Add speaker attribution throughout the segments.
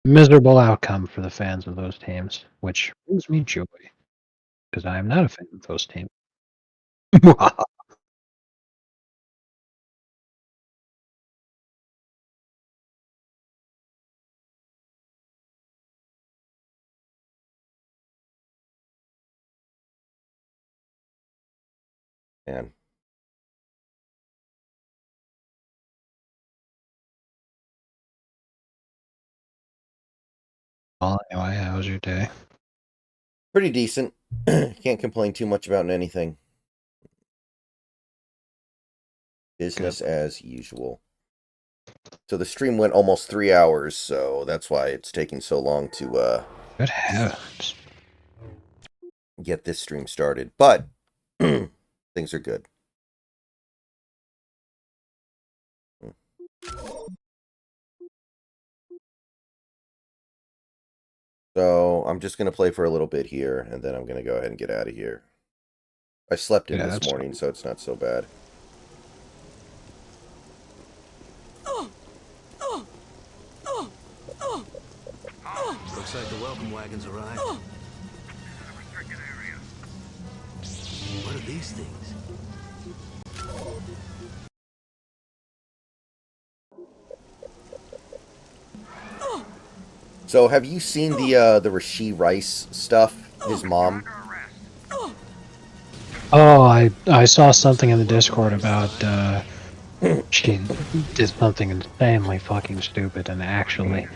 Speaker 1: Miserable outcome for the fans of those teams, which brings me joy, because I am not a fan of those teams.
Speaker 2: Man.
Speaker 1: Well, anyway, how was your day?
Speaker 2: Pretty decent. Can't complain too much about anything. Business
Speaker 1: Good.
Speaker 2: as usual. So the stream went almost 3 hours, so that's why it's taking so long to
Speaker 1: Good heavens.
Speaker 2: get this stream started. But things are good. So I'm just gonna play for a little bit here, and then I'm gonna go ahead and get out of here. I slept in
Speaker 1: Yeah,
Speaker 2: this
Speaker 1: that's
Speaker 2: morning, so it's not so bad.
Speaker 3: Looks like the welcome wagons arrived. What are these things?
Speaker 2: So have you seen the Rishi Rice stuff? His mom.
Speaker 1: Oh, I saw something in the Discord about she did something insanely fucking stupid and actually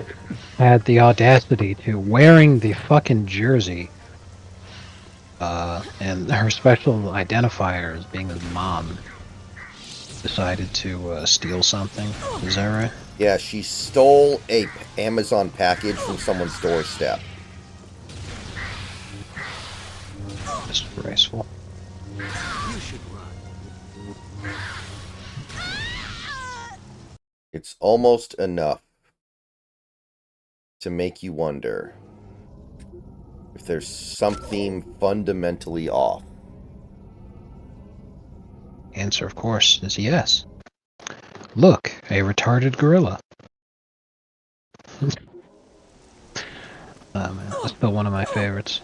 Speaker 1: had the audacity to wearing the fucking jersey and her special identifier as being his mom decided to steal something. Is that right?
Speaker 2: Yeah, she stole a Amazon package from someone's doorstep.
Speaker 1: Disgraceful.
Speaker 3: You should run.
Speaker 2: It's almost enough to make you wonder if there's something fundamentally off.
Speaker 1: Answer, of course, is yes. Look, a retarded gorilla. Oh man, that's still one of my favorites.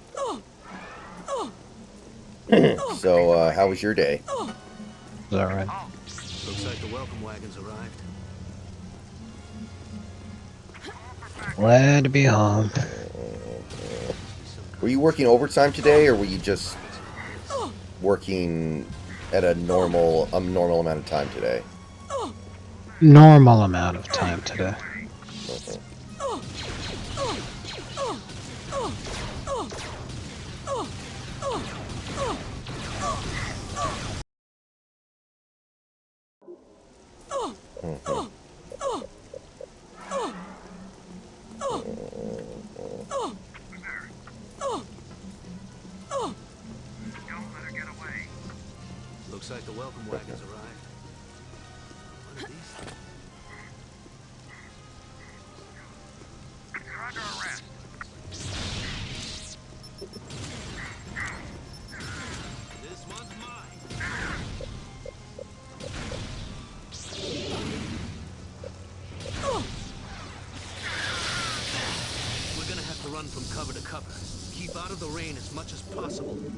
Speaker 2: So, how was your day?
Speaker 1: Is that right?
Speaker 3: Looks like the welcome wagons arrived.
Speaker 1: Glad to be home.
Speaker 2: Were you working overtime today, or were you just working at a normal amount of time today?
Speaker 1: Normal amount of time today.
Speaker 3: Looks like the welcome wagons arrived. What are these things? This one's mine. We're gonna have to run from cover to cover. Keep out of the rain as much as possible. This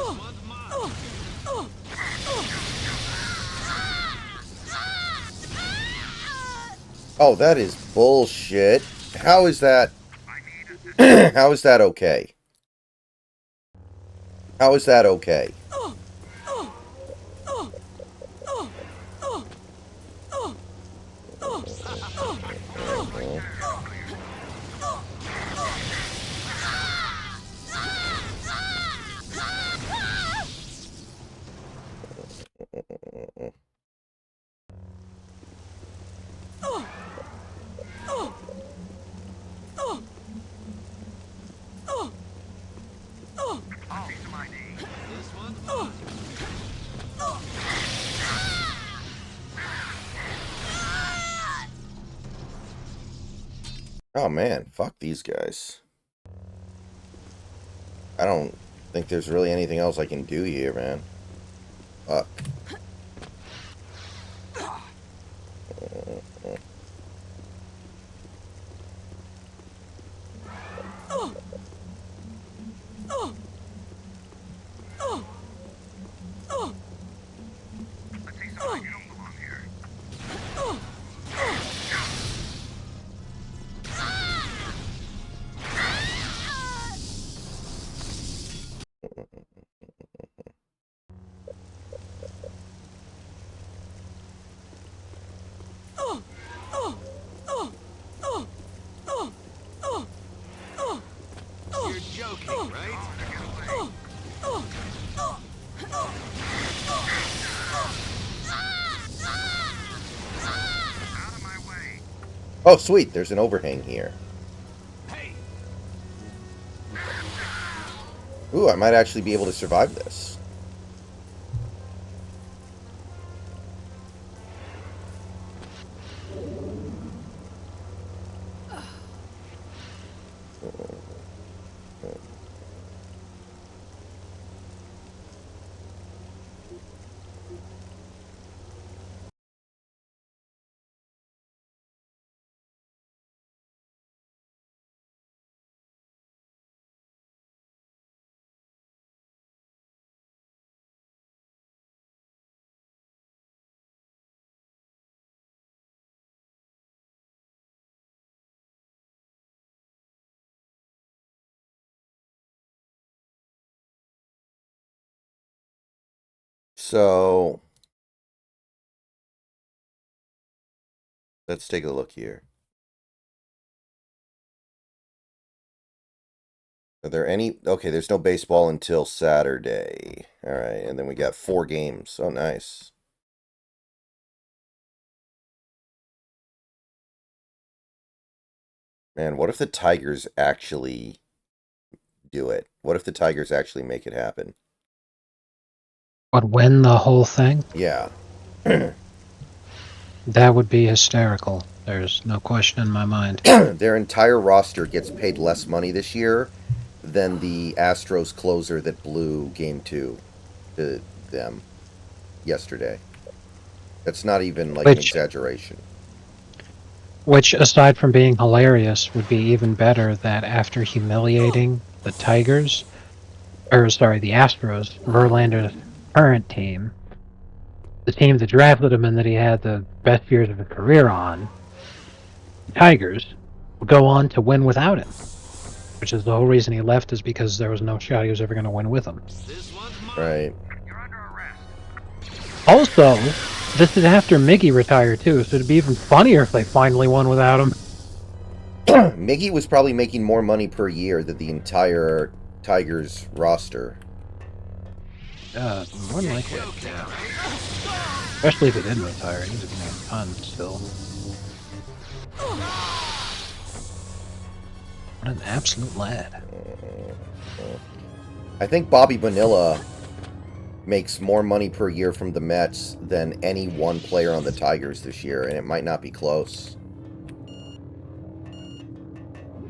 Speaker 3: one's mine.
Speaker 2: Oh, that is bullshit. How is that? How is that okay? How is that okay?
Speaker 3: This one's mine.
Speaker 2: Oh man, fuck these guys. I don't think there's really anything else I can do here, man. Fuck.
Speaker 3: You're joking, right?
Speaker 2: Oh, sweet, there's an overhang here.
Speaker 3: Hey,
Speaker 2: Ooh, I might actually be able to survive this. So, let's take a look here. Are there any... Okay, there's no baseball until Saturday. Alright, and then we got 4 games. Oh, nice. Man, what if the Tigers actually do it? What if the Tigers actually make it happen?
Speaker 1: But win the whole thing?
Speaker 2: Yeah.
Speaker 1: That would be hysterical. There's no question in my mind.
Speaker 2: Their entire roster gets paid less money this year than the Astros closer that blew Game 2 to them yesterday. That's not even like an exaggeration.
Speaker 1: Which, aside from being hilarious, would be even better that after humiliating the Tigers, or sorry, the Astros, Verlander's current team, the team that drafted him and that he had the best years of his career on, the Tigers, would go on to win without him. Which is the whole reason he left, is because there was no shot he was ever going to win with him.
Speaker 3: this one's mine.
Speaker 2: Right.
Speaker 3: You're under arrest.
Speaker 1: Also, this is after Mickey retired too, so it'd be even funnier if they finally won without him.
Speaker 2: Miggy was probably making more money per year than the entire Tigers roster.
Speaker 1: More than likely. Yeah. Especially if he didn't retire, he was making a ton still. What an absolute lad.
Speaker 2: I think Bobby Bonilla makes more money per year from the Mets than any one player on the Tigers this year, and it might not be close.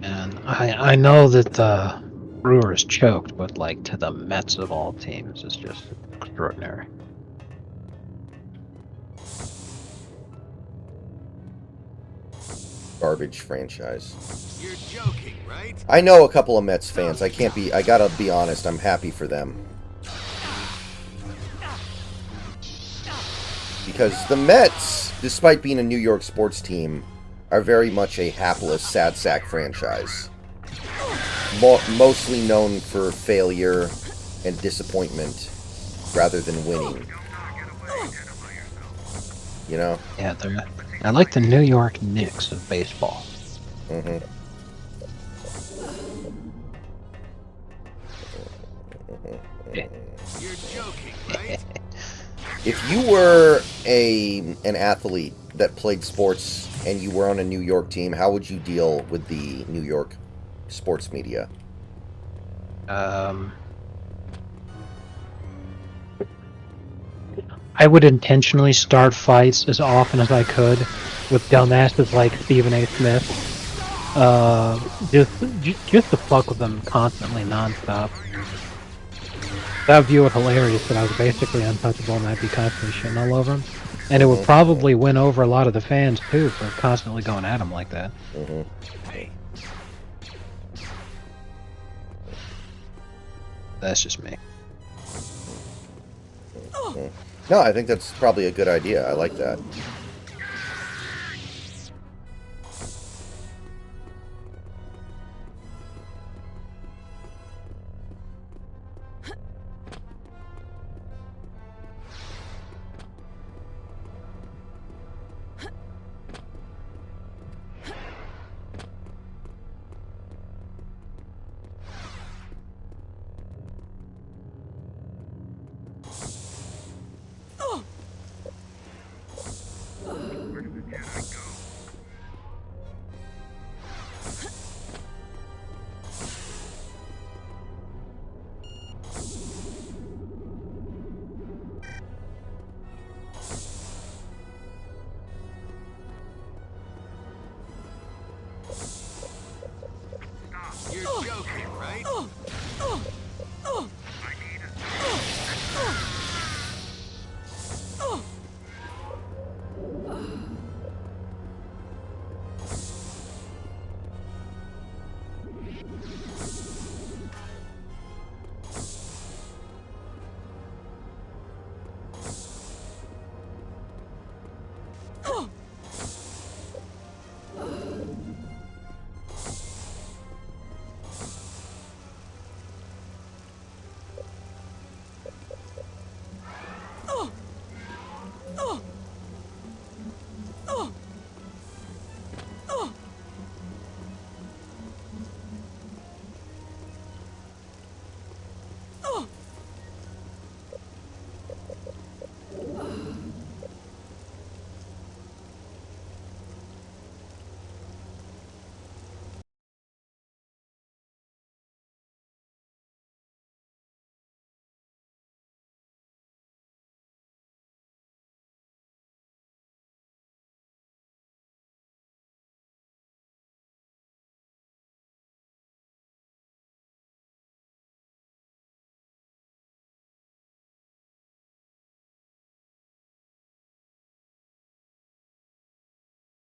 Speaker 1: And I know that the Brewers choked, but like to the Mets of all teams is just extraordinary.
Speaker 2: Garbage franchise.
Speaker 3: You're joking, right?
Speaker 2: I know a couple of Mets fans. I gotta be honest, I'm happy for them. Because the Mets, despite being a New York sports team, are very much a hapless, sad sack franchise. mostly known for failure and disappointment rather than winning. You know?
Speaker 1: Yeah, they're like the New York Knicks of baseball.
Speaker 2: Mm-hmm.
Speaker 3: You're joking, right?
Speaker 2: If you were an athlete that played sports and you were on a New York team, how would you deal with the New York sports media?
Speaker 1: I would intentionally start fights as often as I could with dumbasses like Stephen A. Smith. Just to fuck with them constantly, nonstop. That would view it hilarious that I was basically untouchable and I'd be constantly shitting all over him. And it would probably win over a lot of the fans too for constantly going at him like that.
Speaker 2: Mm-hmm.
Speaker 1: That's just me.
Speaker 2: No, I think that's probably a good idea. I like that.
Speaker 3: You're joking, right?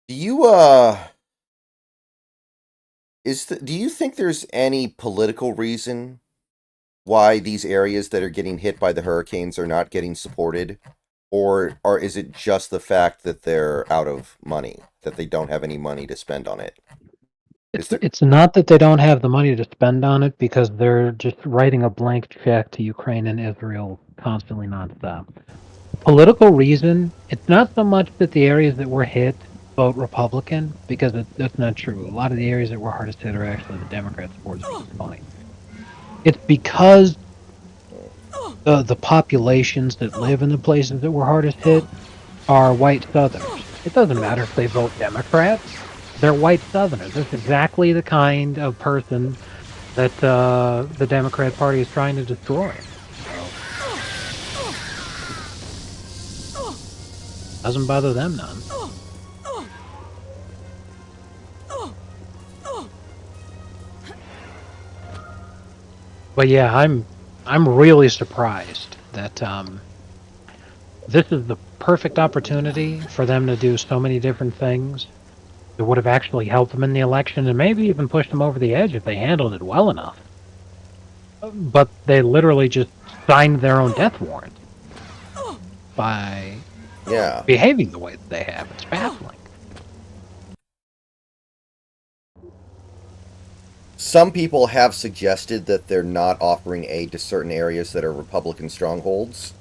Speaker 2: Do you do you think there's any political reason why these areas that are getting hit by the hurricanes are not getting supported? Or is it just the fact that they're out of money, that they don't have any money to spend on it? Is there
Speaker 1: It's not that they don't have the money to spend on it because they're just writing a blank check to Ukraine and Israel constantly nonstop. Political reason, it's not so much that the areas that were hit vote Republican, because that's not true. A lot of the areas that were hardest hit are actually the Democrat supporters, which is funny. It's because the populations that live in the places that were hardest hit are white Southerners. It doesn't matter if they vote Democrat. They're white Southerners. That's exactly the kind of person that the Democrat Party is trying to destroy. Doesn't bother them none. But yeah, I'm really surprised that this is the perfect opportunity for them to do so many different things that would have actually helped them in the election and maybe even pushed them over the edge if they handled it well enough. But they literally just signed their own death warrant by
Speaker 2: Yeah.
Speaker 1: behaving the way that they have. It's baffling.
Speaker 2: Some people have suggested that they're not offering aid to certain areas that are Republican strongholds.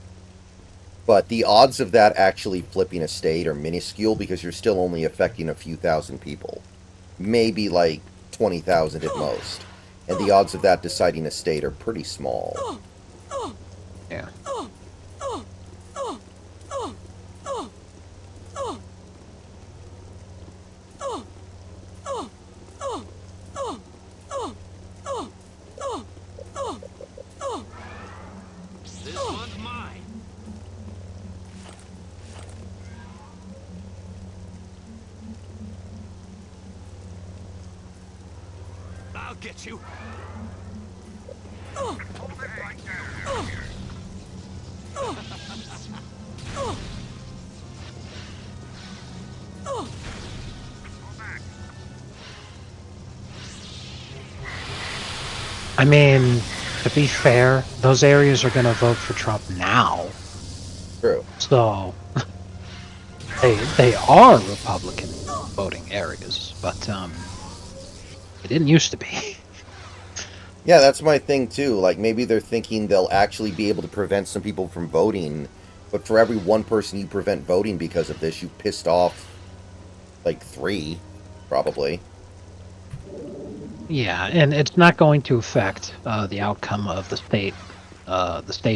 Speaker 2: But the odds of that actually flipping a state are minuscule because you're still only affecting a few thousand people. Maybe like 20,000 at most. And the odds of that deciding a state are pretty small.
Speaker 1: Yeah.
Speaker 3: This one's mine. I'll get you.
Speaker 1: I mean, to be fair, those areas are going to vote for Trump now.
Speaker 2: True.
Speaker 1: So they are Republican voting areas, but it didn't used to be.
Speaker 2: Yeah, that's my thing too. Like maybe they're thinking they'll actually be able to prevent some people from voting, but for every one person you prevent voting because of this, you pissed off like 3, probably.
Speaker 1: Yeah, and it's not going to affect the outcome of the state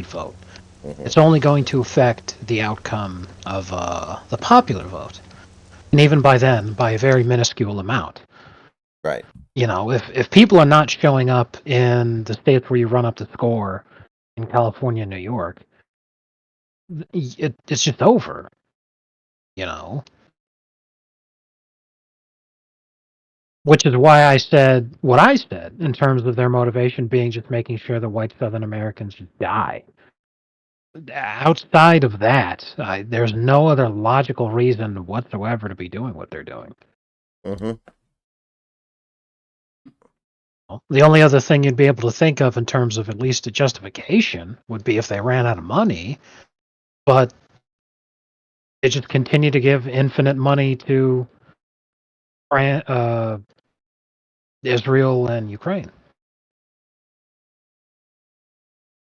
Speaker 1: vote.
Speaker 2: Hmm.
Speaker 1: It's only going to affect the outcome of the popular vote, and even by then, by a very minuscule amount.
Speaker 2: Right.
Speaker 1: You know, if people are not showing up in the states where you run up the score in California, New York, it's just over. You know, which is why I said what I said in terms of their motivation being just making sure the white Southern Americans just die. Outside of that, there's no other logical reason whatsoever to be doing what they're doing.
Speaker 2: Hmm.
Speaker 1: The only other thing you'd be able to think of in terms of at least a justification would be if they ran out of money, but they just continue to give infinite money to Israel and Ukraine.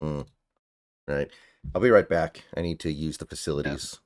Speaker 2: Mm. Right. I'll be right back. I need to use the
Speaker 1: Yeah.
Speaker 2: facilities.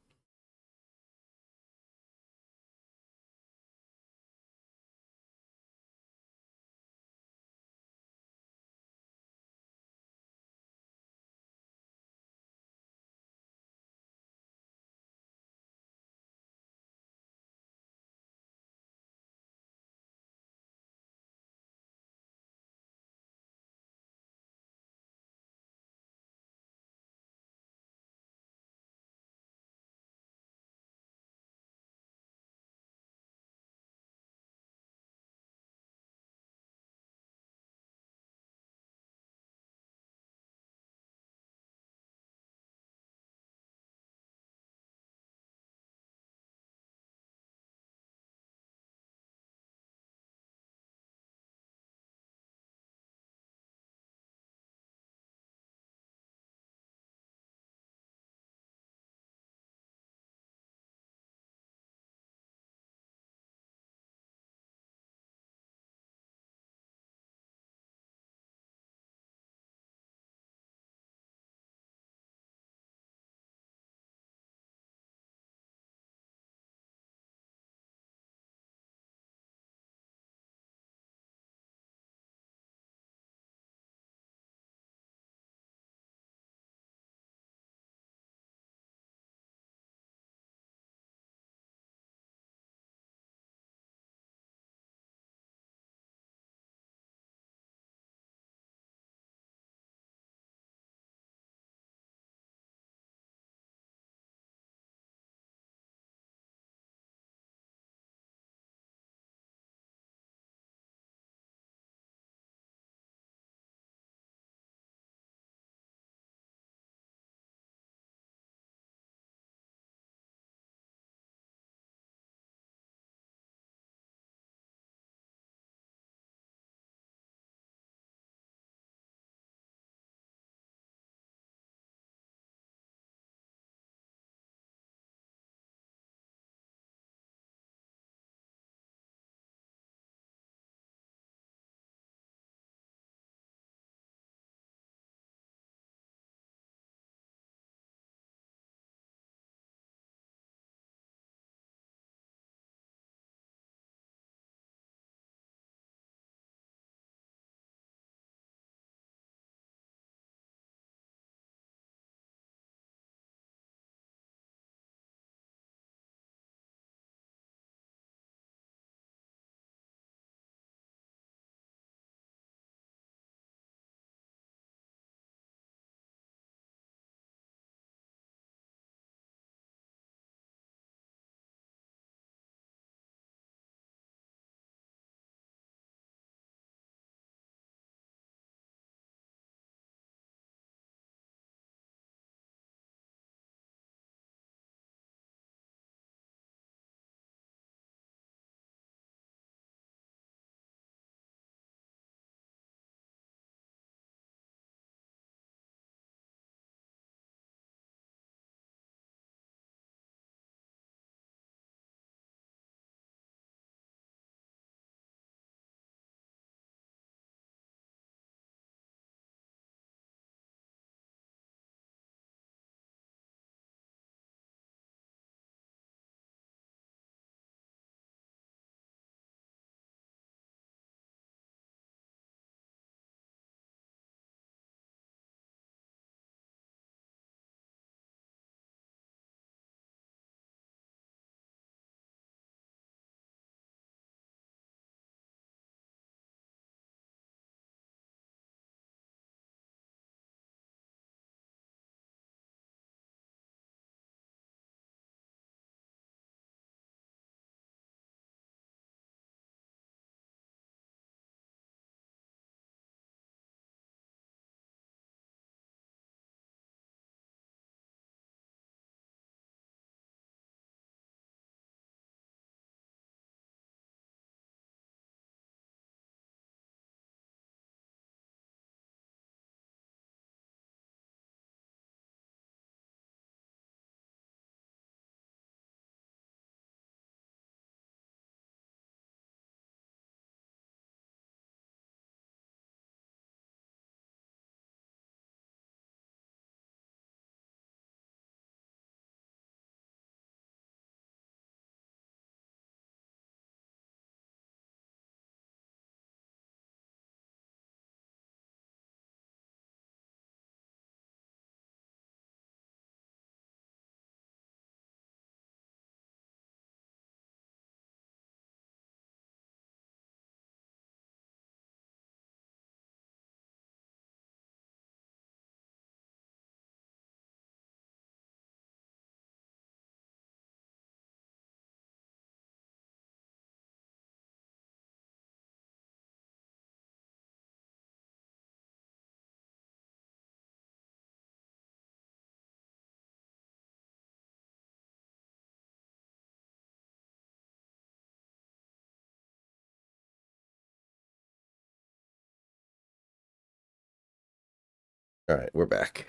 Speaker 2: All right, we're back.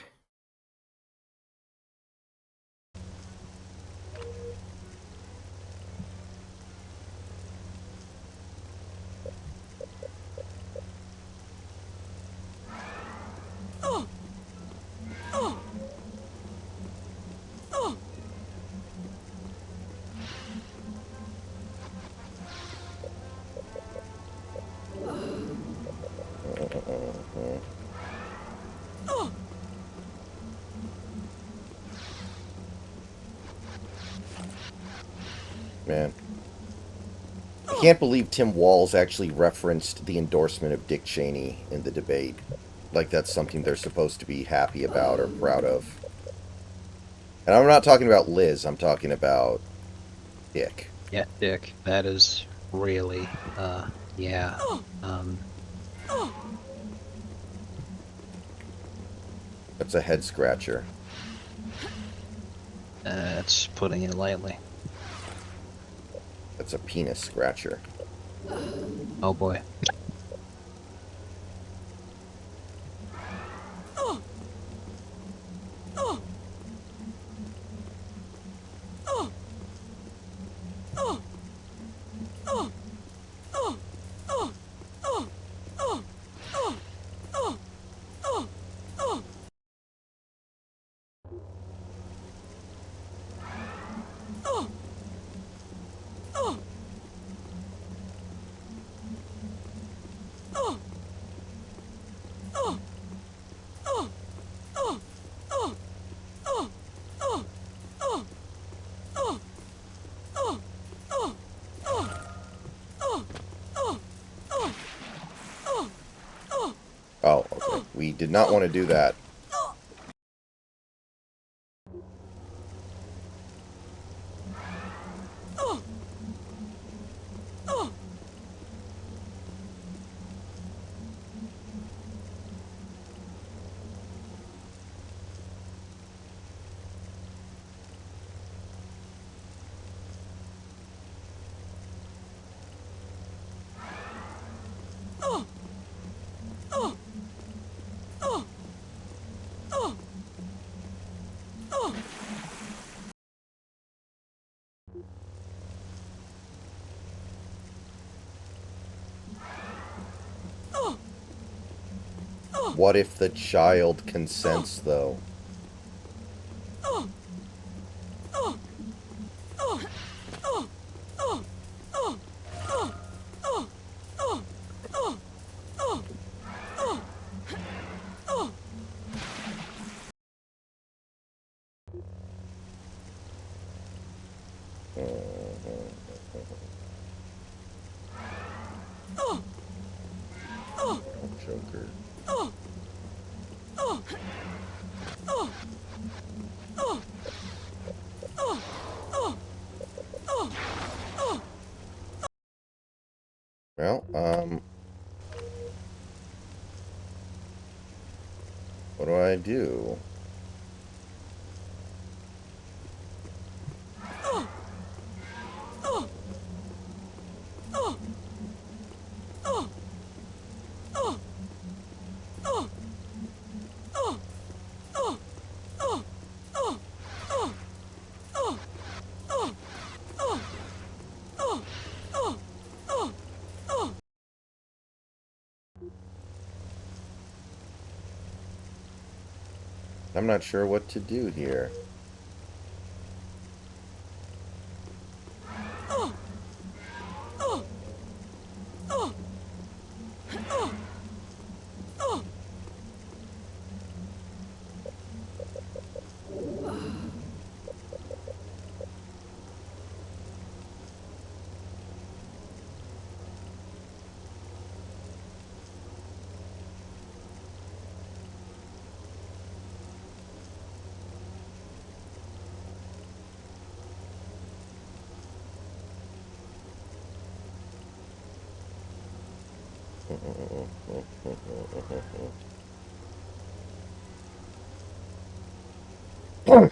Speaker 2: Man. I can't believe Tim Walz actually referenced the endorsement of Dick Cheney in the debate. Like that's something they're supposed to be happy about or proud of. And I'm not talking about Liz, I'm talking about Dick.
Speaker 1: Yeah, Dick. That is really, yeah.
Speaker 2: That's a head scratcher.
Speaker 1: That's putting it lightly.
Speaker 2: That's a penis scratcher.
Speaker 1: Oh boy.
Speaker 2: Oh, okay. We did not want to do that. What if the child consents, though? Joker. Well, what do I do? I'm not sure what to do here.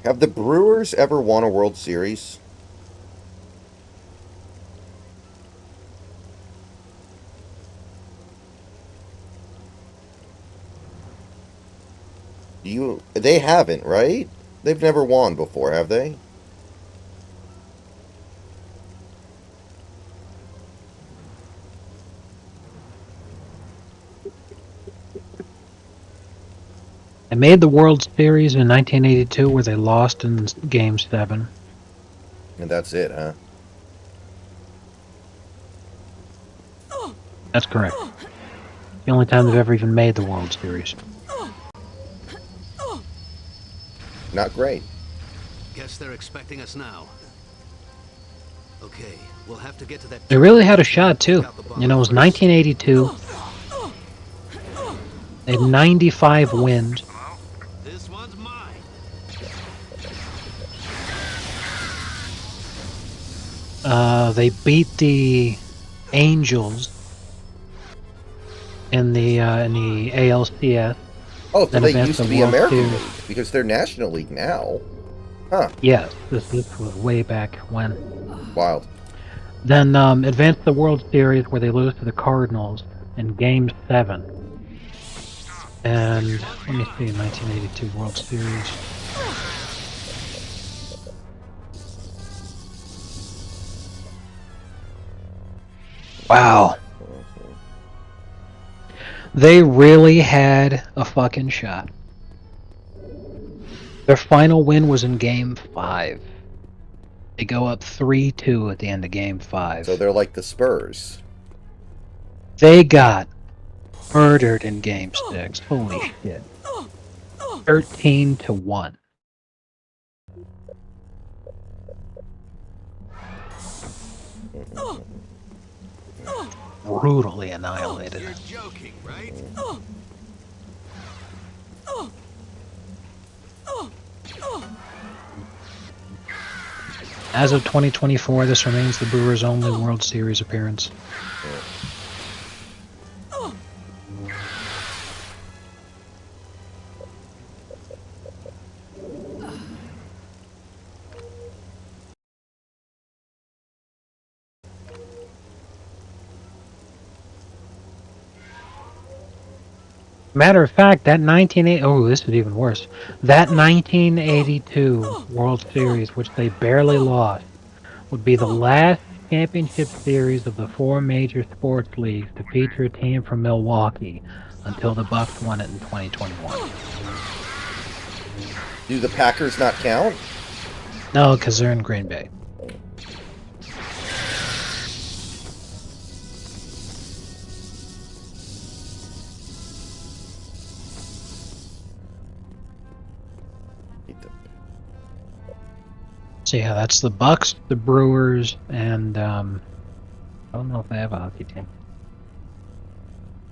Speaker 2: Have the Brewers ever won a World Series? They haven't, right? They've never won before, have they?
Speaker 1: They made the World Series in 1982, where they lost in Game 7.
Speaker 2: And that's it, huh?
Speaker 1: That's correct. The only time they've ever even made the World Series.
Speaker 2: Not great.
Speaker 3: Guess they're expecting us now. Okay, we'll have to get to that.
Speaker 1: They really had a shot, too.
Speaker 3: Take out the bomb
Speaker 1: You know, it was
Speaker 3: first.
Speaker 1: 1982. They had 95 wins.
Speaker 3: This one's mine.
Speaker 1: They beat the Angels in the ALCS.
Speaker 2: Oh, so
Speaker 1: Then
Speaker 2: they
Speaker 1: advanced
Speaker 2: used
Speaker 1: the
Speaker 2: to be
Speaker 1: World
Speaker 2: American
Speaker 1: Series.
Speaker 2: League because they're National League now. Huh.
Speaker 1: Yes, this was way back when.
Speaker 2: Wild.
Speaker 1: Then advanced the World Series, where they lose to the Cardinals in Game 7. And let me see, 1982 World Series. Wow. They really had a fucking shot. Their final win was in Game 5. They go up 3-2 at the end of Game 5.
Speaker 2: So they're like the Spurs.
Speaker 1: They got murdered in Game 6. Holy shit. 13-1. Brutally annihilated.
Speaker 3: You're joking, right?
Speaker 1: As of 2024, this remains the Brewers' only World Series appearance. Matter of fact, that 1980, oh, this is even worse. That 1982 World Series, which they barely lost, would be the last championship series of the four major sports leagues to feature a team from Milwaukee until the Bucks won it in 2021.
Speaker 2: Do the Packers not count?
Speaker 1: No, because they're in Green Bay. So yeah, that's the Bucks, the Brewers, and I don't know if they have a hockey team.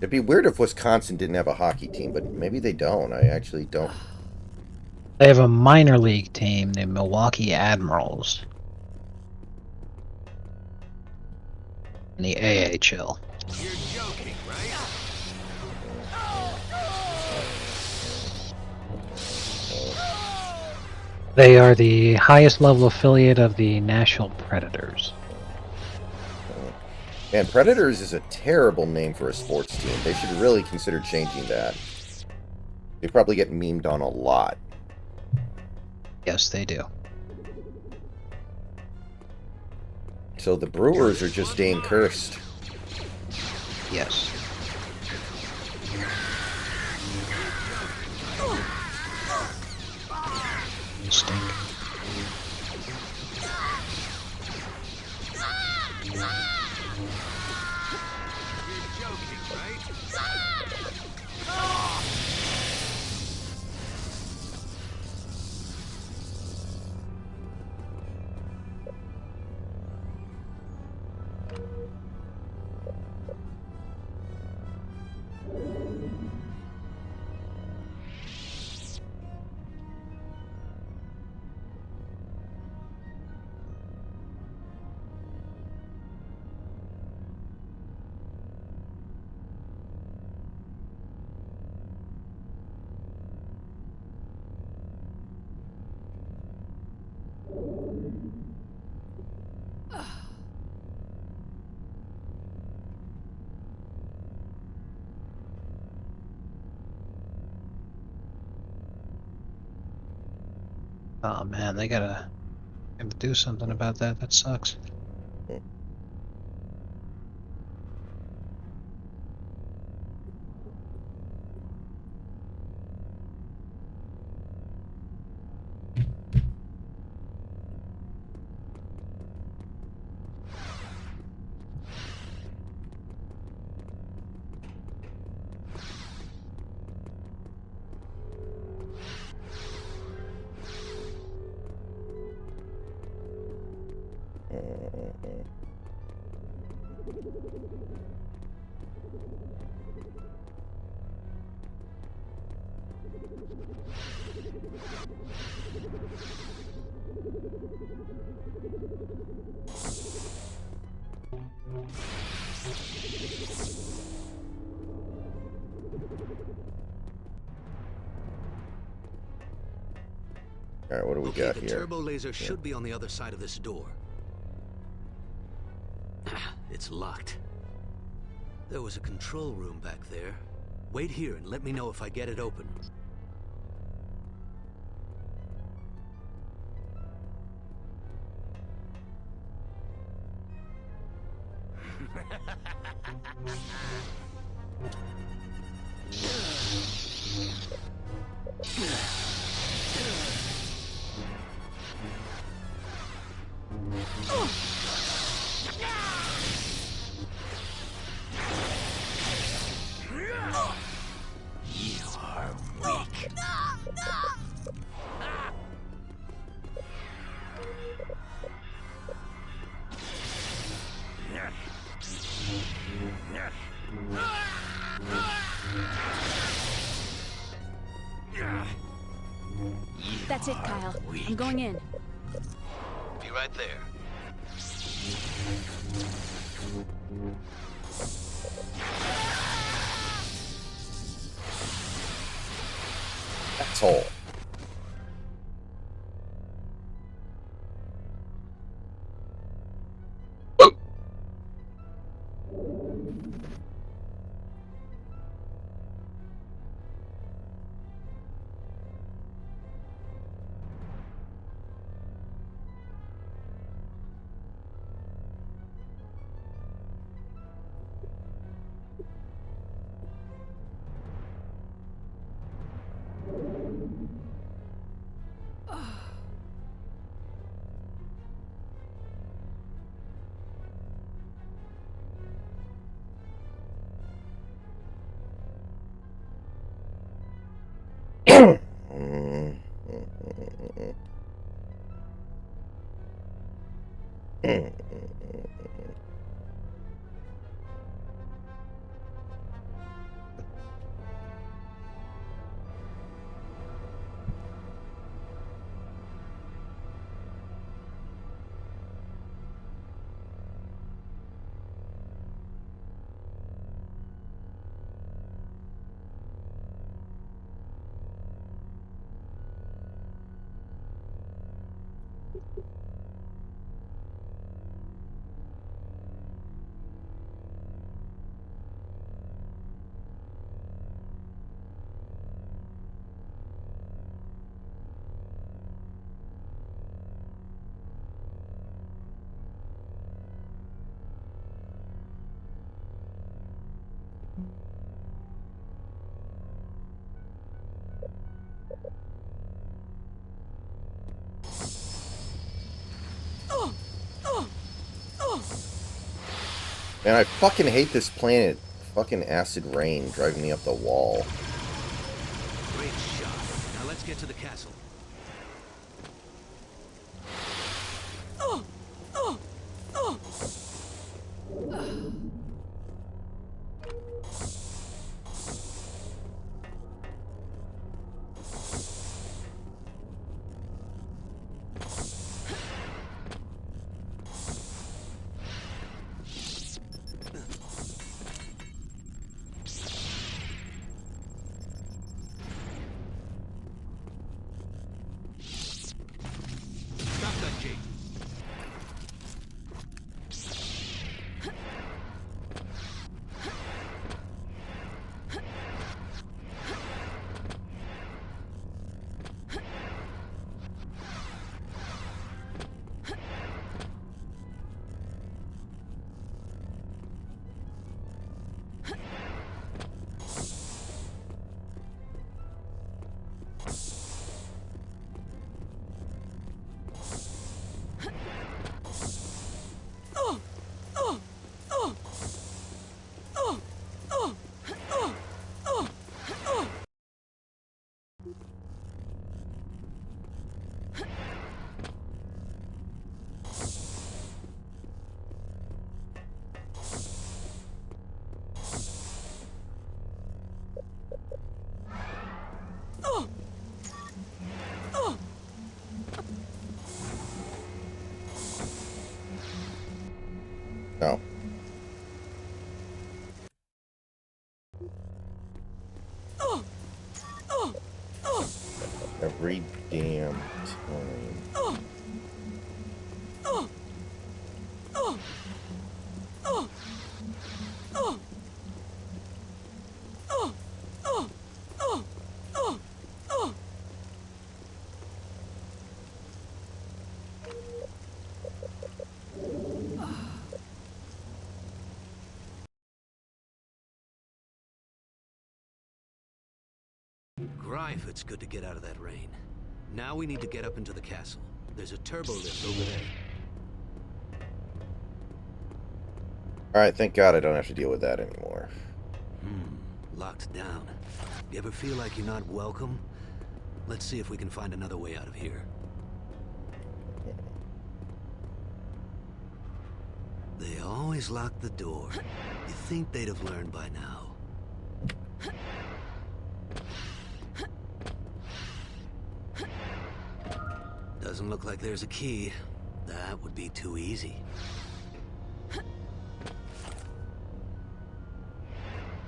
Speaker 2: It'd be weird if Wisconsin didn't have a hockey team, but maybe they don't. I actually don't.
Speaker 1: They have a minor league team, the Milwaukee Admirals, in the AHL.
Speaker 3: You're joking, right?
Speaker 1: They are the highest level affiliate of the Nashville Predators.
Speaker 2: Man, Predators is a terrible name for a sports team. They should really consider changing that. They probably get memed on a lot.
Speaker 1: Yes, they do.
Speaker 2: So the Brewers are just staying cursed.
Speaker 1: Yes. Stink.
Speaker 3: You're joking, right?
Speaker 1: Oh man, they gotta do something about that. That sucks.
Speaker 2: All right, what do we
Speaker 3: Okay,
Speaker 2: got
Speaker 3: the
Speaker 2: here?
Speaker 3: turbo laser should be on the other side of this door. It's locked. There was a control room back there. Wait here and let me know if I get it open.
Speaker 4: That's it, Kyle. I'm going in.
Speaker 3: Be right there.
Speaker 2: Asshole. Man, I fucking hate this planet. Fucking acid rain driving me up the wall.
Speaker 3: Great shot. Now let's get to the castle.
Speaker 2: Every damn time.
Speaker 3: Grife, it's good to get out of that rain. Now we need to get up into the castle. There's a turbo lift over there.
Speaker 2: Alright, thank God I don't have to deal with that anymore.
Speaker 3: Locked down. You ever feel like you're not welcome? Let's see if we can find another way out of here. They always lock the door. You think they'd have learned by now. Doesn't look like there's a key. That would be too easy.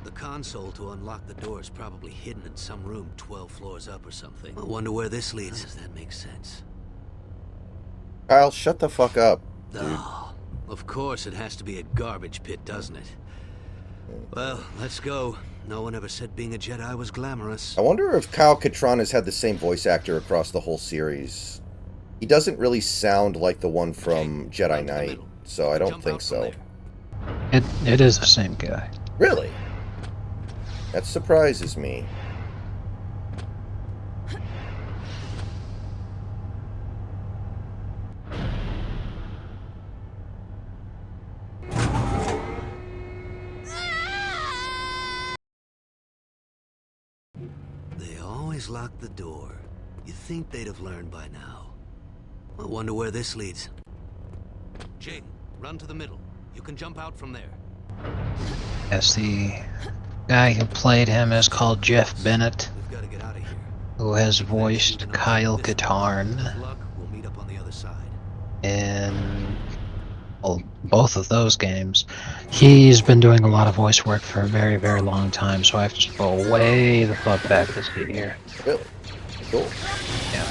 Speaker 3: The console to unlock the door is probably hidden in some room 12 floors up or something. I wonder where this leads. Does that make sense?
Speaker 2: Kyle, shut the fuck up.
Speaker 3: Oh, of course it has to be a garbage pit, doesn't it? Well, let's go. No one ever said being a Jedi was glamorous.
Speaker 2: I wonder if Kyle Katarn has had the same voice actor across the whole series. He doesn't really sound like the one from Jedi Knight, so I don't think so.
Speaker 1: It is the same guy.
Speaker 2: Really? That surprises me.
Speaker 3: They always lock the door. You'd think they'd have learned by now. I wonder where this leads. Jing, run to the middle. You can jump out from there.
Speaker 1: Yes, the guy who played him is called Jeff Bennett,
Speaker 3: We've got to get out of here.
Speaker 1: who has voiced Kyle Katarn
Speaker 3: With luck, we'll meet up on the other side.
Speaker 1: in both of those games. He's been doing a lot of voice work for a very, very long time, so I have to scroll way the fuck back to see here.
Speaker 2: Really? Cool.
Speaker 1: Yeah.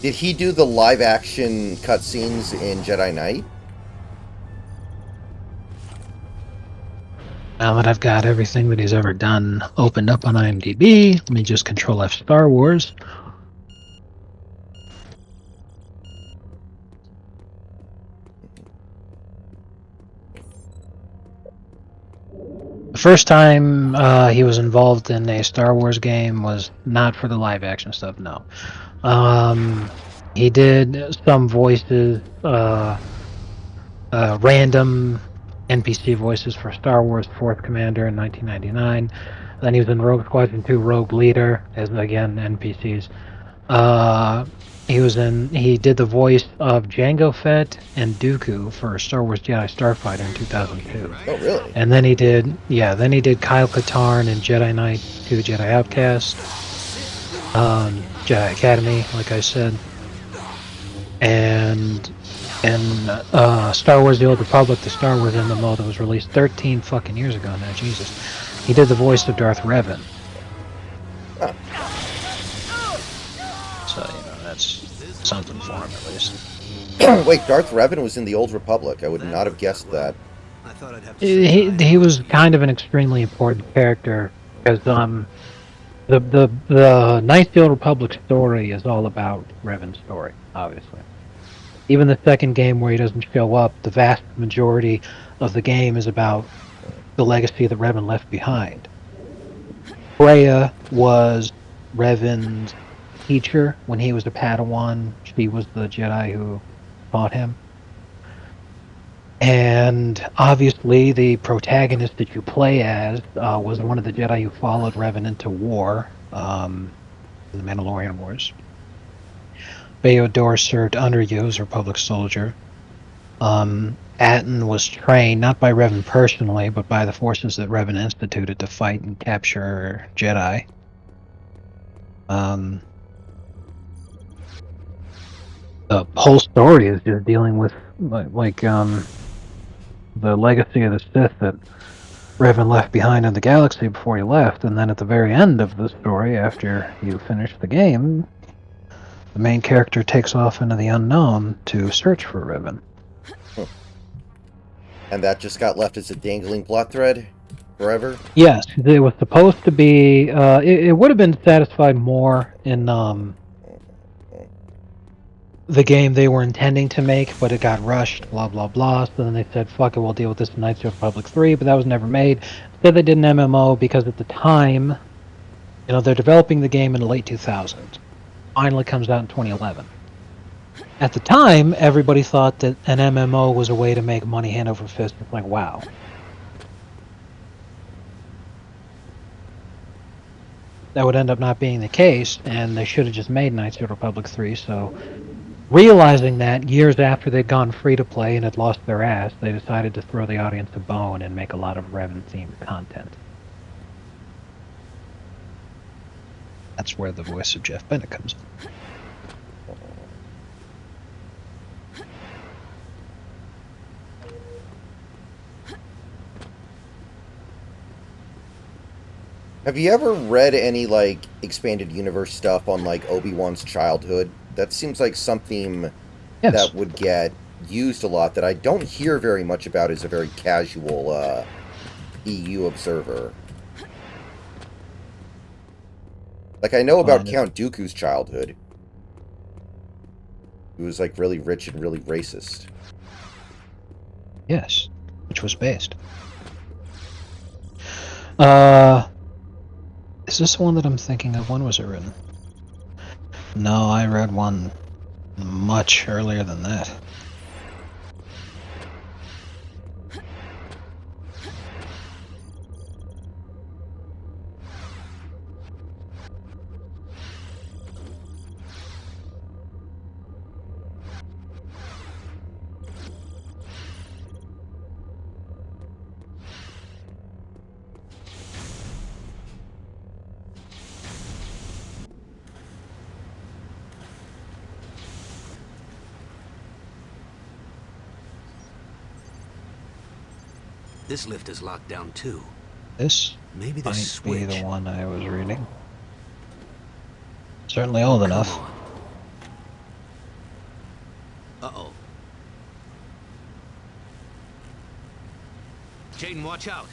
Speaker 2: Did he do the live-action cutscenes in Jedi Knight?
Speaker 1: Now that I've got everything that he's ever done opened up on IMDb, let me just Control F Star Wars. The first time he was involved in a Star Wars game was not for the live action stuff, no. He did some voices, random NPC voices for Star Wars 4th Commander in 1999. Then he was in Rogue Squadron 2 Rogue Leader, as again NPCs. He did the voice of Jango Fett and Dooku for Star Wars Jedi Starfighter in 2002.
Speaker 2: Oh, really?
Speaker 1: And then he did Kyle Katarn in Jedi Knight 2 Jedi Outcast, Jedi Academy, like I said, and Star Wars The Old Republic, the Star Wars MMO that was released 13 fucking years ago now, Jesus. He did the voice of Darth Revan.
Speaker 2: Huh.
Speaker 1: So, that's something for him at least.
Speaker 2: Wait, Darth Revan was in the Old Republic. I would not have guessed that.
Speaker 3: I thought I'd have to say
Speaker 1: He was kind of an extremely important character because the Knights of the Old Republic story is all about Revan's story, obviously. Even the second game where he doesn't show up, the vast majority of the game is about the legacy that Revan left behind. Freya was Revan's teacher when he was a Padawan. She was the Jedi who taught him. And obviously the protagonist that you play as was one of the Jedi who followed Revan into war, in the Mandalorian Wars. Bayodur served under you as a Republic soldier. Atton was trained not by Revan personally, but by the forces that Revan instituted to fight and capture Jedi. The whole story is just dealing with the legacy of the Sith that Revan left behind in the galaxy before he left, and then at the very end of the story, after you finish the game, the main character takes off into the unknown to search for Revan.
Speaker 2: And that just got left as a dangling plot thread forever?
Speaker 1: Yes, it was supposed to be. It would have been satisfied more in the game they were intending to make, but it got rushed, blah, blah, blah. So then they said, fuck it, we'll deal with this in Knights of the Republic 3, but that was never made. Instead, they did an MMO because at the time, they're developing the game in the late 2000s. Finally comes out in 2011. At the time, everybody thought that an MMO was a way to make money hand over fist. It's like, wow. That would end up not being the case, and they should have just made Knights of the Republic 3, so realizing that years after they'd gone free to play and had lost their ass, they decided to throw the audience a bone and make a lot of Revan-themed content. That's where the voice of Jeff Bennett comes in.
Speaker 2: Have you ever read any, like, expanded universe stuff on, like, Obi-Wan's childhood? That seems like something that would get used a lot that I don't hear very much about as a very casual EU observer. Like, I know about Count Dooku's childhood. He was, like, really rich and really racist.
Speaker 1: Yes, which was based. Is this the one that I'm thinking of? When was it written? No, I read one much earlier than that.
Speaker 3: This lift is locked down too.
Speaker 1: This
Speaker 3: Maybe the
Speaker 1: might
Speaker 3: switch.
Speaker 1: be the one I was reading. Certainly old enough.
Speaker 3: Uh-oh. Jaden, watch out.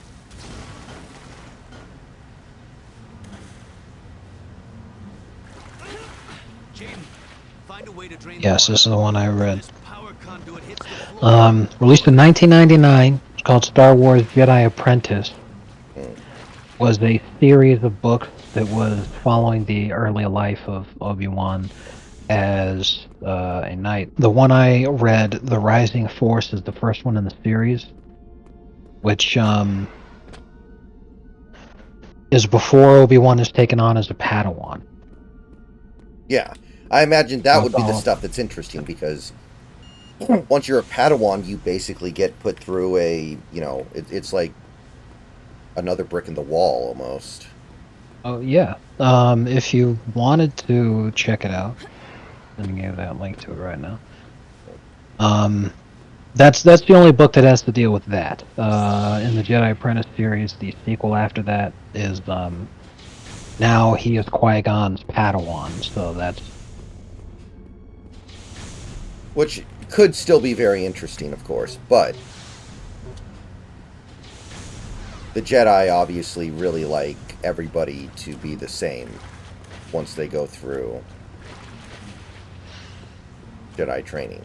Speaker 3: Jaden, find a way to drain
Speaker 1: Yes,
Speaker 3: the
Speaker 1: this is the one I read.
Speaker 3: This power conduit hits the floor.
Speaker 1: Released in 1999. It's called Star Wars Jedi Apprentice. Was a series of books that was following the early life of Obi-Wan as a knight. The one I read, The Rising Force, is the first one in the series, which is before Obi-Wan is taken on as a Padawan.
Speaker 2: Yeah, I imagine that would be the stuff that's interesting, because once you're a Padawan, you basically get put through a, it's like another brick in the wall, almost.
Speaker 1: Oh, yeah. If you wanted to check it out, I'm going to give that link to it right now. That's the only book that has to deal with that. In the Jedi Apprentice series, the sequel after that is, now he is Qui-Gon's Padawan, so that's...
Speaker 2: Which could still be very interesting, of course, but the Jedi obviously really like everybody to be the same once they go through Jedi training.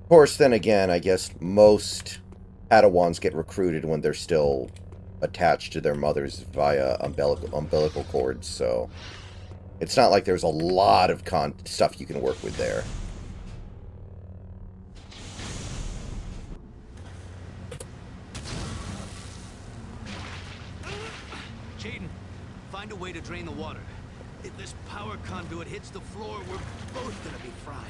Speaker 2: Of course, then again, I guess most Padawans get recruited when they're still attached to their mothers via umbilical cords, so it's not like there's a lot of stuff you can work with there.
Speaker 3: Jaden, find a way to drain the water. If this power conduit hits the floor, we're both gonna be fried.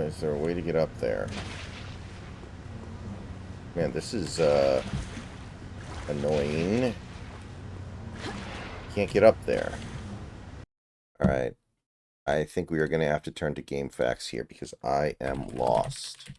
Speaker 2: Is there a way to get up there? Man, this is, annoying. Can't get up there. Alright. I think we are going to have to turn to game facts here because I am lost.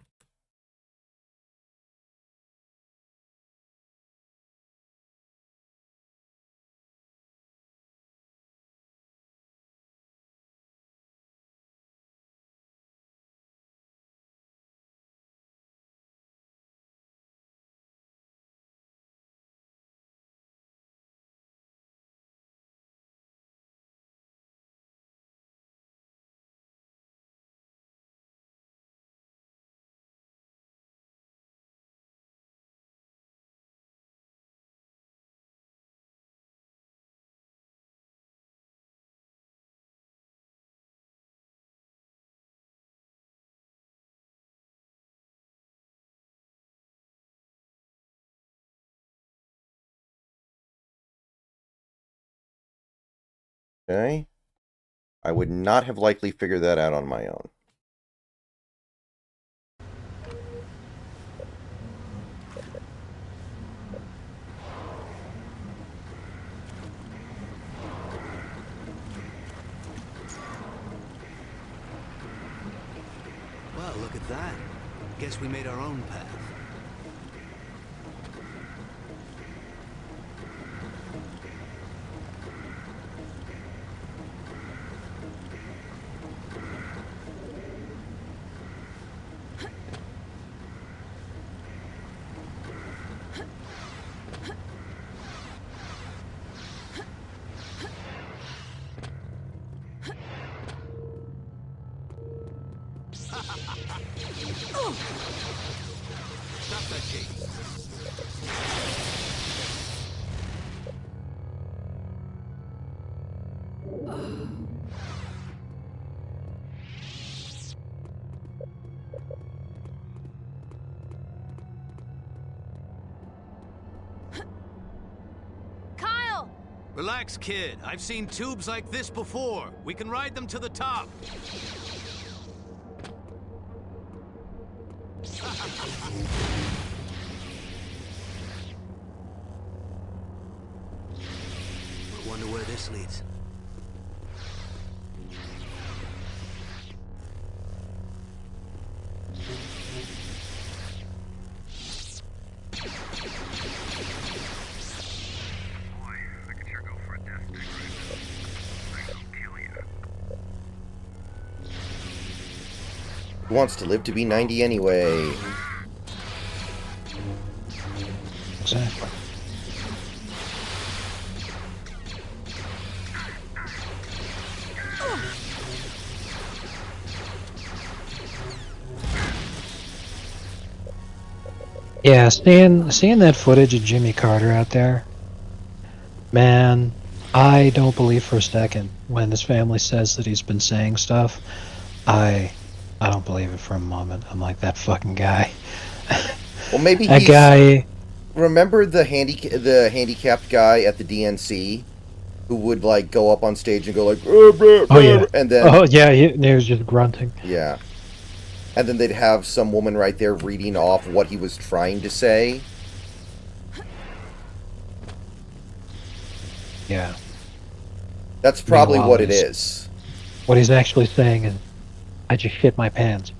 Speaker 2: Okay. I would not have likely figured that out on my own.
Speaker 3: Well, look at that. Guess we made our own path. Stop that, Jake. Relax, kid. I've seen tubes like this before. We can ride them to the top. I wonder where this leads.
Speaker 2: Who wants to live to be 90 anyway?
Speaker 1: Exactly. Yeah, seeing that footage of Jimmy Carter out there, man, I don't believe for a second when his family says that he's been saying stuff. I don't believe it for a moment. I'm like, that fucking guy.
Speaker 2: Well, maybe
Speaker 1: That
Speaker 2: he's...
Speaker 1: guy.
Speaker 2: Remember the handicapped guy at the DNC who would like go up on stage and go like,
Speaker 1: Oh yeah.
Speaker 2: and then
Speaker 1: Oh yeah. He was just grunting.
Speaker 2: yeah, and then they'd have some woman right there reading off what he was trying to say.
Speaker 1: Yeah.
Speaker 2: That's probably
Speaker 1: Meanwhile,
Speaker 2: what it is.
Speaker 1: What he's actually saying is, I just shit my pants.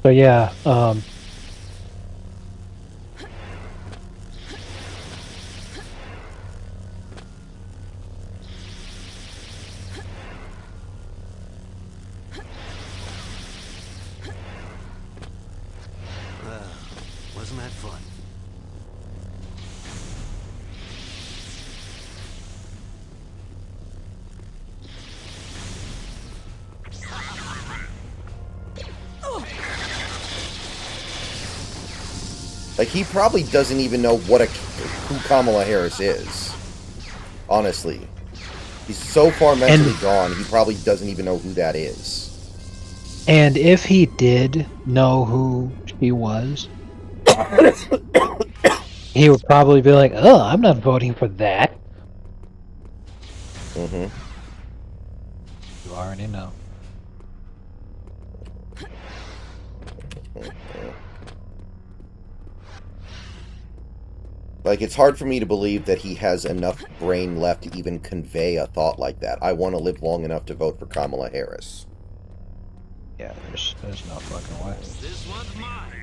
Speaker 1: So yeah.
Speaker 3: Well, wasn't that fun?
Speaker 2: Like, he probably doesn't even know who Kamala Harris is. Honestly. He's so far mentally gone, he probably doesn't even know who that is.
Speaker 1: And if he did know who she was, he would probably be like, "Oh, I'm not voting for that."
Speaker 2: Mm-hmm.
Speaker 1: You already know.
Speaker 2: Like, it's hard for me to believe that he has enough brain left to even convey a thought like that. I want to live long enough to vote for Kamala Harris.
Speaker 1: Yeah, there's no fucking way.
Speaker 3: This one's mine.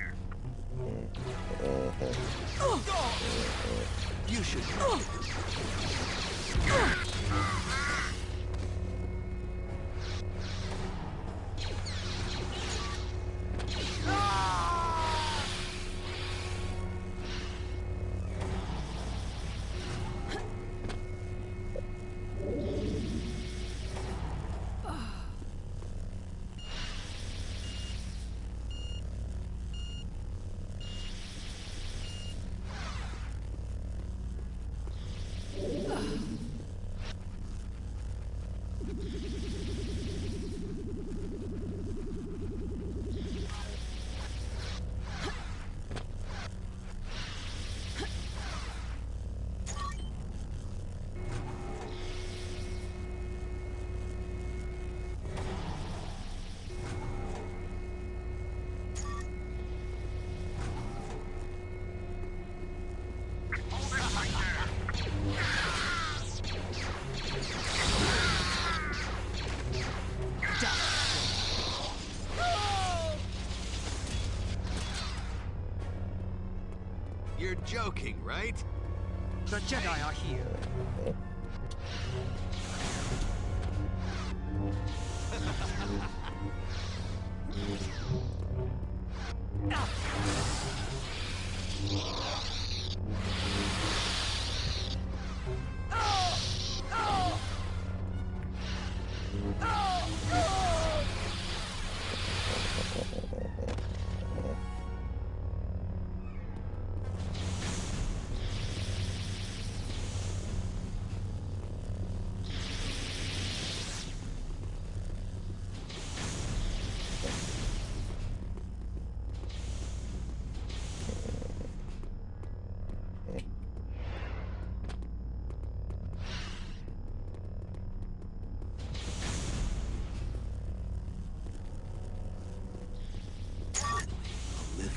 Speaker 3: You should. You're joking, right?
Speaker 5: The Jedi are here.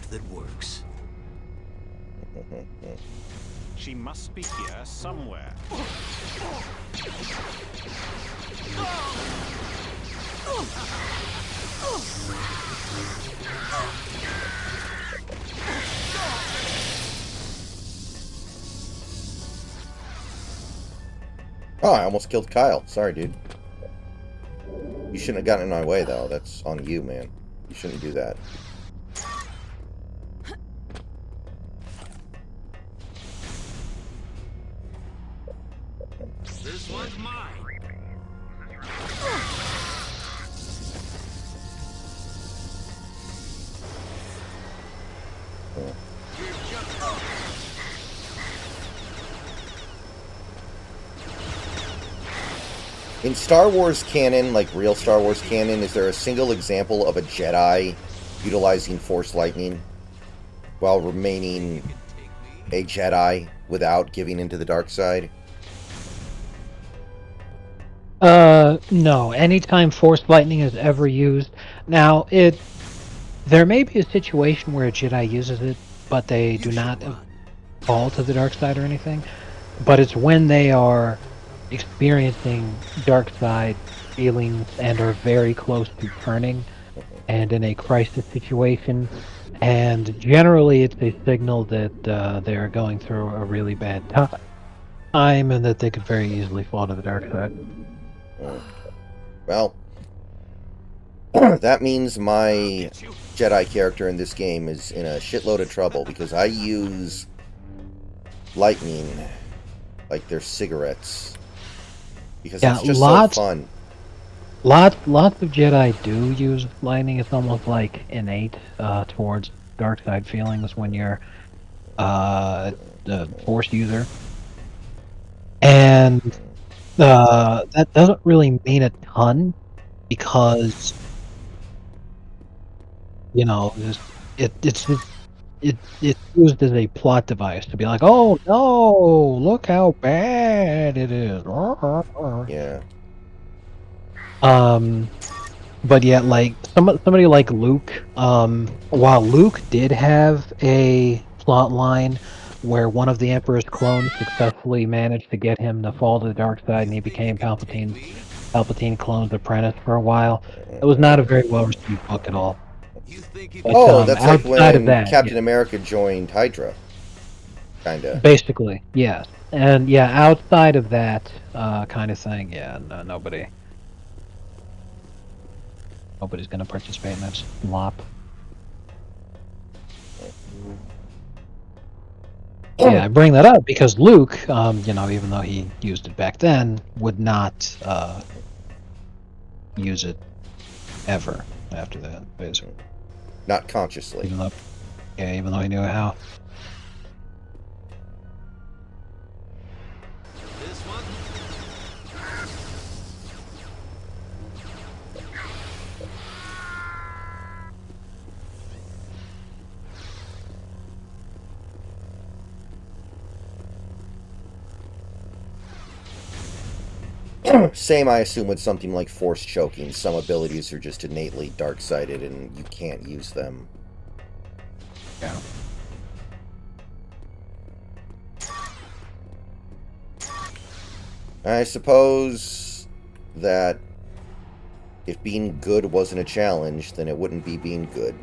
Speaker 3: that works.
Speaker 5: She must be here somewhere.
Speaker 2: Oh, I almost killed Kyle. Sorry, dude. You shouldn't have gotten in my way, though. That's on you, man. You shouldn't do that.
Speaker 3: This one's mine.
Speaker 2: In Star Wars canon, like real Star Wars canon, is there a single example of a Jedi utilizing Force lightning while remaining a Jedi without giving into the dark side?
Speaker 1: No. Anytime Force lightning is ever used, now there may be a situation where a Jedi uses it, but they do not fall to the dark side or anything. But it's when they are experiencing dark side feelings and are very close to turning, and in a crisis situation. And generally, it's a signal that they are going through a really bad time, and that they could very easily fall to the dark side.
Speaker 2: Well, that means my Jedi character in this game is in a shitload of trouble because I use lightning like they're cigarettes because
Speaker 1: Yeah,
Speaker 2: it's just so fun.
Speaker 1: Lots of Jedi do use lightning. It's almost like innate towards dark side feelings when you're the Force user, and that doesn't really mean a ton because just, it's used as a plot device to be like, oh no, look how bad it is.
Speaker 2: Yeah.
Speaker 1: But yet, like somebody like Luke, while Luke did have a plot line where one of the Emperor's clones successfully managed to get him to fall to the dark side, and he became Palpatine clone's apprentice for a while. It was not a very well received book at all. But
Speaker 2: Oh, that's like
Speaker 1: outside of
Speaker 2: when
Speaker 1: that,
Speaker 2: Captain
Speaker 1: yeah,
Speaker 2: America joined Hydra. Kinda.
Speaker 1: basically, yes, and yeah, outside of that kind of thing, yeah, no, nobody's gonna participate in that slop. Yeah, I bring that up because Luke, even though he used it back then, would not use it ever after that, basically.
Speaker 2: Not consciously.
Speaker 1: Even though he knew how.
Speaker 3: This one?
Speaker 2: Same, I assume, with something like force choking. Some abilities are just innately dark-sided and you can't use them.
Speaker 1: Yeah.
Speaker 2: I suppose that if being good wasn't a challenge, then it wouldn't be being good.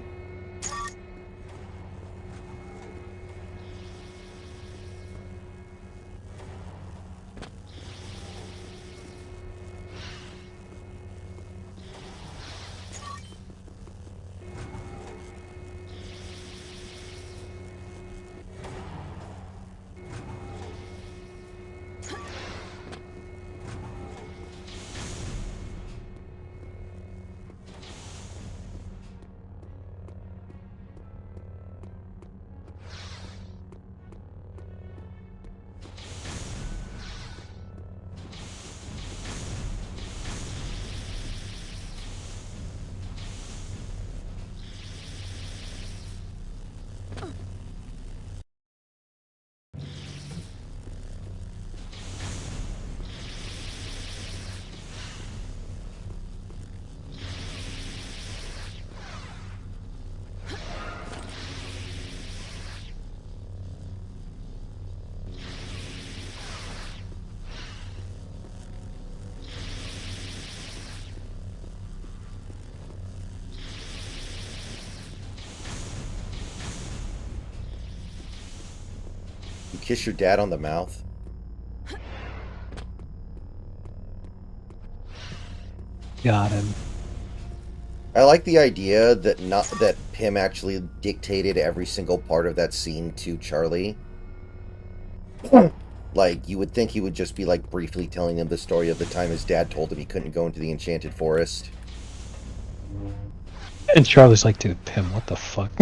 Speaker 2: kiss your dad on the mouth?
Speaker 1: Got him.
Speaker 2: I like the idea that Pym actually dictated every single part of that scene to Charlie. Like, you would think he would just be, like, briefly telling him the story of the time his dad told him he couldn't go into the Enchanted Forest.
Speaker 1: And Charlie's like, dude, Pim, what the fuck?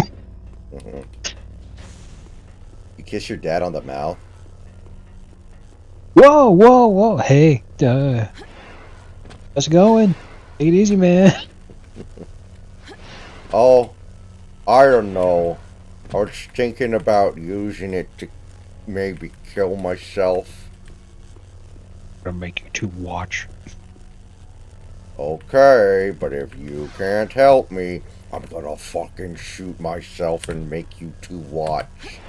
Speaker 2: You kiss your dad on the mouth?
Speaker 1: Whoa, whoa, whoa. Hey, how's it going? Take it easy, man.
Speaker 2: Oh, I don't know. I was thinking about using it to maybe kill myself.
Speaker 1: Gonna make you two watch.
Speaker 2: Okay, but if you can't help me, I'm gonna fucking shoot myself and make you two watch.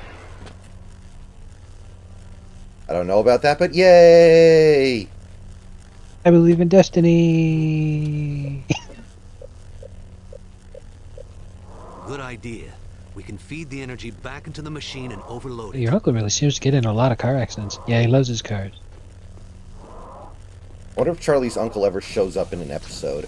Speaker 2: I don't know about that, but yay!
Speaker 1: I believe in destiny.
Speaker 3: Good idea. We can feed the energy back into the machine and overload it.
Speaker 1: Your uncle really seems to get in a lot of car accidents. Yeah, he loves his cars.
Speaker 2: I wonder if Charlie's uncle ever shows up in an episode.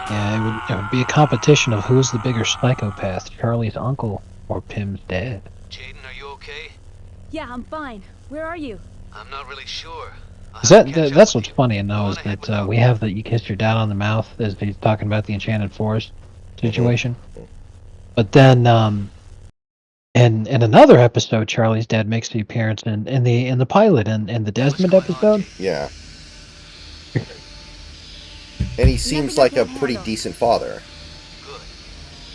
Speaker 1: Yeah, it would be a competition of who's the bigger psychopath, Charlie's uncle or Pim's dad.
Speaker 3: Jaden, are you okay?
Speaker 4: Yeah, I'm fine. Where are you?
Speaker 3: I'm not really sure.
Speaker 1: That's what's funny to know is that we have that you kiss your dad on the mouth as he's talking about the Enchanted Forest situation. But then in another episode, Charlie's dad makes the appearance in the pilot in the Desmond episode.
Speaker 2: Yeah. And he seems like a pretty decent father.
Speaker 3: Good.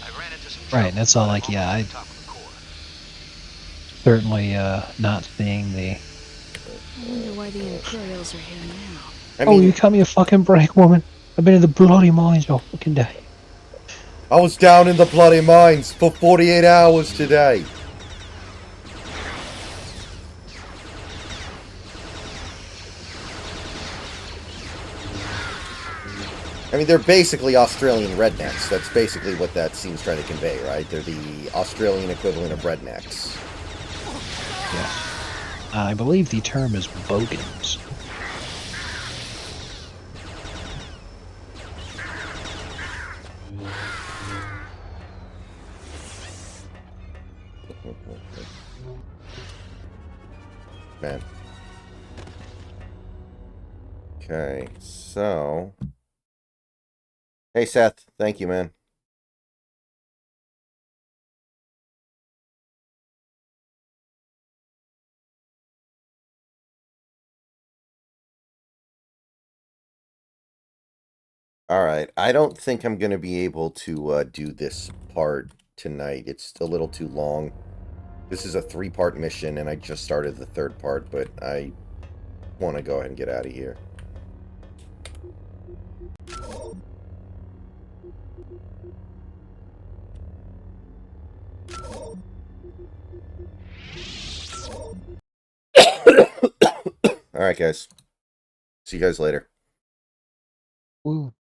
Speaker 3: I ran into some
Speaker 1: Right, and it's all like, yeah, I certainly not seeing the.
Speaker 4: I wonder why the Imperials are here now.
Speaker 2: I mean,
Speaker 1: You cut me a fucking break, woman. I've been in the bloody mines all fucking day.
Speaker 2: I was down in the bloody mines for 48 hours today. I mean, they're basically Australian rednecks. That's basically what that scene's trying to convey, right? They're the Australian equivalent of rednecks.
Speaker 1: Yes. I believe the term is bogans.
Speaker 2: Man. Okay, so... Hey, Seth. Thank you, man. Alright, I don't think I'm going to be able to do this part tonight. It's a little too long. This is a 3-part mission, and I just started the 3rd part, but I want to go ahead and get out of here. Alright, guys. See you guys later.
Speaker 1: Woo.